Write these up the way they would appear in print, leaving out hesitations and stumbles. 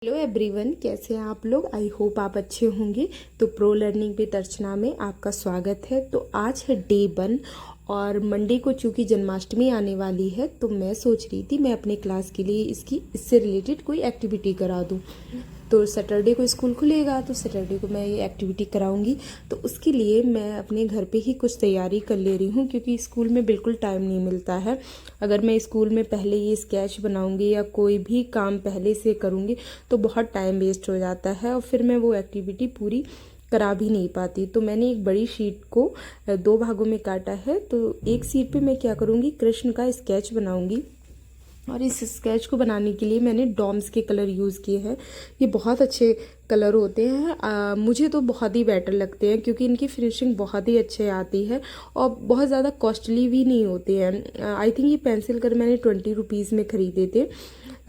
Hello everyone, कैसे हैं आप लोग। आई होप आप अच्छे होंगे। तो प्रो लर्निंग विद अर्चना में आपका स्वागत है। तो आज है डे 1 और मंडे को चूँकि जन्माष्टमी आने वाली है तो मैं सोच रही थी मैं अपने क्लास के लिए इससे रिलेटेड कोई एक्टिविटी करा दूँ। तो सैटरडे को स्कूल खुलेगा तो सैटरडे को मैं ये एक्टिविटी कराऊंगी। तो उसके लिए मैं अपने घर पे ही कुछ तैयारी कर ले रही हूँ क्योंकि स्कूल में बिल्कुल टाइम नहीं मिलता है। अगर मैं स्कूल में पहले ये स्केच बनाऊंगी या कोई भी काम पहले से करूँगी तो बहुत टाइम वेस्ट हो जाता है और फिर मैं वो एक्टिविटी पूरी करा भी नहीं पाती। तो मैंने एक बड़ी शीट को 2 भागों में काटा है। तो एक शीट पे मैं क्या करूँगी, कृष्ण का स्केच बनाऊँगी। और इस स्केच को बनाने के लिए मैंने डॉम्स के कलर यूज़ किए हैं। ये बहुत अच्छे कलर होते हैं, मुझे तो बहुत ही बेटर लगते हैं क्योंकि इनकी फिनिशिंग बहुत ही अच्छे आती है और बहुत ज़्यादा कॉस्टली भी नहीं होते हैं। आई थिंक ये पेंसिल कलर मैंने 20 रुपीज़ में ख़रीदे थे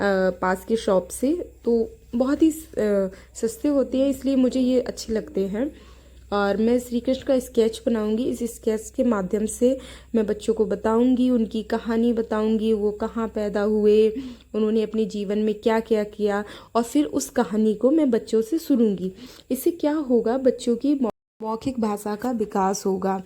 पास के शॉप से। तो बहुत ही सस्ते होते हैं, इसलिए मुझे ये अच्छे लगते हैं। और मैं श्री कृष्ण का स्केच बनाऊंगी। इस स्केच के माध्यम से मैं बच्चों को बताऊंगी, उनकी कहानी बताऊंगी, वो कहाँ पैदा हुए, उन्होंने अपने जीवन में क्या क्या किया, और फिर उस कहानी को मैं बच्चों से सुनूंगी। इससे क्या होगा, बच्चों की मौखिक भाषा का विकास होगा।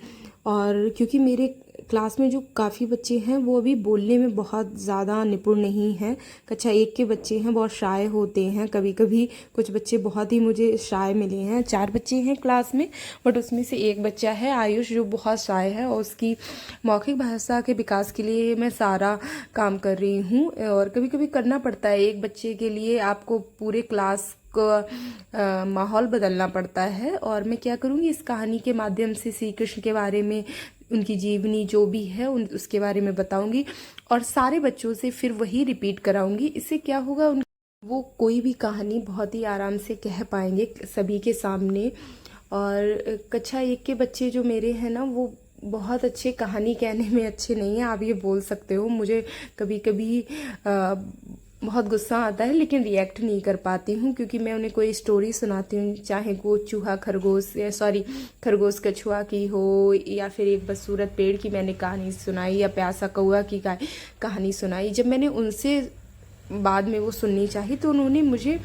और क्योंकि मेरे क्लास में जो काफ़ी बच्चे हैं वो अभी बोलने में बहुत ज़्यादा निपुण नहीं हैं। कक्षा 1 के बच्चे हैं, बहुत शाय होते हैं। कभी कभी कुछ बच्चे बहुत ही मुझे शाय मिले हैं। 4 बच्चे हैं क्लास में, बट उसमें से एक बच्चा है आयुष जो बहुत शाय है और उसकी मौखिक भाषा के विकास के लिए मैं सारा काम कर रही हूँ। और कभी कभी करना पड़ता है, एक बच्चे के लिए आपको पूरे क्लास का माहौल बदलना पड़ता है। और मैं क्या करूँगी, इस कहानी के माध्यम से श्री कृष्ण के बारे में, उनकी जीवनी जो भी है उसके बारे में बताऊंगी और सारे बच्चों से फिर वही रिपीट कराऊंगी। इससे क्या होगा, वो कोई भी कहानी बहुत ही आराम से कह पाएंगे सभी के सामने। और कक्षा 1 के बच्चे जो मेरे हैं ना, वो बहुत अच्छे कहानी कहने में अच्छे नहीं हैं, आप ये बोल सकते हो। मुझे कभी कभी बहुत गुस्सा आता है लेकिन रिएक्ट नहीं कर पाती हूँ क्योंकि मैं उन्हें कोई स्टोरी सुनाती हूँ, चाहे वो चूहा खरगोश खरगोश कछुआ की हो, या फिर एक बदसूरत पेड़ की मैंने कहानी सुनाई, या प्यासा कौआ की कहानी सुनाई। जब मैंने उनसे बाद में वो सुननी चाहिए तो उन्होंने मुझे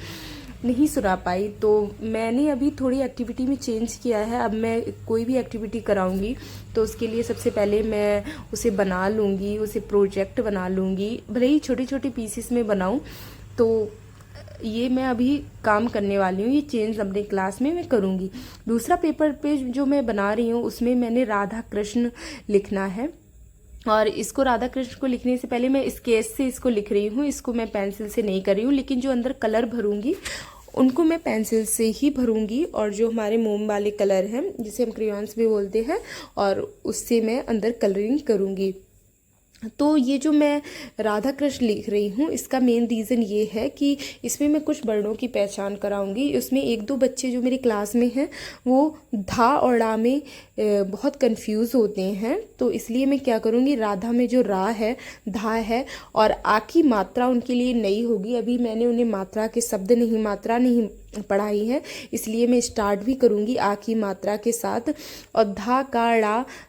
नहीं सुना पाई। तो मैंने अभी थोड़ी एक्टिविटी में चेंज किया है। अब मैं कोई भी एक्टिविटी कराऊंगी तो उसके लिए सबसे पहले मैं उसे बना लूँगी, उसे प्रोजेक्ट बना लूँगी, भले ही छोटे छोटे पीसेस में बनाऊँ। तो ये मैं अभी काम करने वाली हूँ, ये चेंज अपने क्लास में मैं करूँगी। दूसरा पेपर पे जो मैं बना रही हूँ उसमें मैंने राधा कृष्ण लिखना है। और इसको राधा कृष्ण को लिखने से पहले मैं स्केच से इसको लिख रही हूँ, इसको मैं पेंसिल से नहीं कर रही हूँ। लेकिन जो अंदर कलर भरूंगी उनको मैं पेंसिल से ही भरूंगी, और जो हमारे मोम वाले कलर हैं जिसे हम क्रेयॉन्स भी बोलते हैं, और उससे मैं अंदर कलरिंग करूंगी। तो ये जो मैं राधा कृष्ण लिख रही हूँ इसका मेन रीज़न ये है कि इसमें मैं कुछ वर्णों की पहचान कराऊंगी। उसमें 1-2 बच्चे जो मेरी क्लास में हैं वो धा और ड़ा में बहुत कंफ्यूज होते हैं। तो इसलिए मैं क्या करूँगी, राधा में जो रा है, धा है, और आ की मात्रा उनके लिए नई होगी। अभी मैंने उन्हें मात्रा के शब्द नहीं, मात्रा नहीं पढ़ाई है, इसलिए मैं स्टार्ट भी करूँगी आ की मात्रा के साथ। और धा का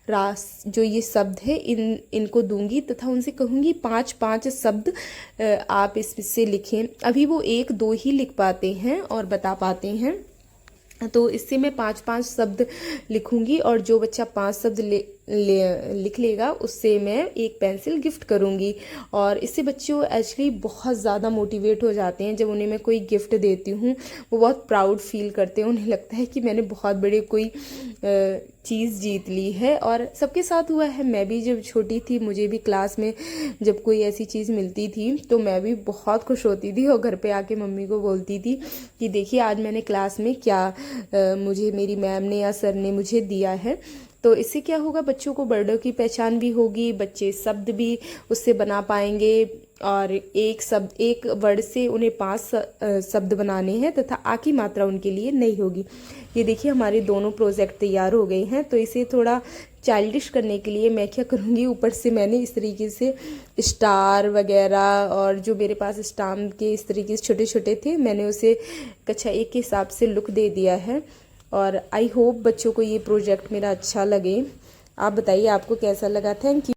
रा जो ये शब्द है इनको दूंगी तथा उनसे कहूँगी 5-5 शब्द आप इससे लिखें। अभी वो 1-2 ही लिख पाते हैं और बता पाते हैं, तो इससे मैं 5-5 शब्द लिखूंगी और जो बच्चा 5 शब्द लिख लेगा उससे मैं एक पेंसिल गिफ्ट करूंगी। और इससे बच्चों एक्चुअली बहुत ज़्यादा मोटिवेट हो जाते हैं। जब उन्हें मैं कोई गिफ्ट देती हूँ वो बहुत प्राउड फील करते हैं, उन्हें लगता है कि मैंने बहुत बड़े कोई चीज़ जीत ली है। और सबके साथ हुआ है, मैं भी जब छोटी थी मुझे भी क्लास में जब कोई ऐसी चीज़ मिलती थी तो मैं भी बहुत खुश होती थी और घर पे आके मम्मी को बोलती थी कि देखिए आज मैंने क्लास में क्या मुझे मेरी मैम ने या सर ने मुझे दिया है। तो इससे क्या होगा, बच्चों को वर्डों की पहचान भी होगी, बच्चे शब्द भी उससे बना पाएंगे। और एक वर्ड से उन्हें 5 शब्द बनाने हैं तथा आ की मात्रा उनके लिए नई होगी। ये देखिए हमारे दोनों प्रोजेक्ट तैयार हो गए हैं। तो इसे थोड़ा चाइल्डिश करने के लिए मैं क्या करूँगी, ऊपर से मैंने इस तरीके से स्टार वगैरह और जो मेरे पास स्टाम्प के इस तरीके से छोटे छोटे थे, मैंने उसे कक्षा 1 के हिसाब से लुक दे दिया है। और आई होप बच्चों को ये प्रोजेक्ट मेरा अच्छा लगे। आप बताइए आपको कैसा लगा। Thank you.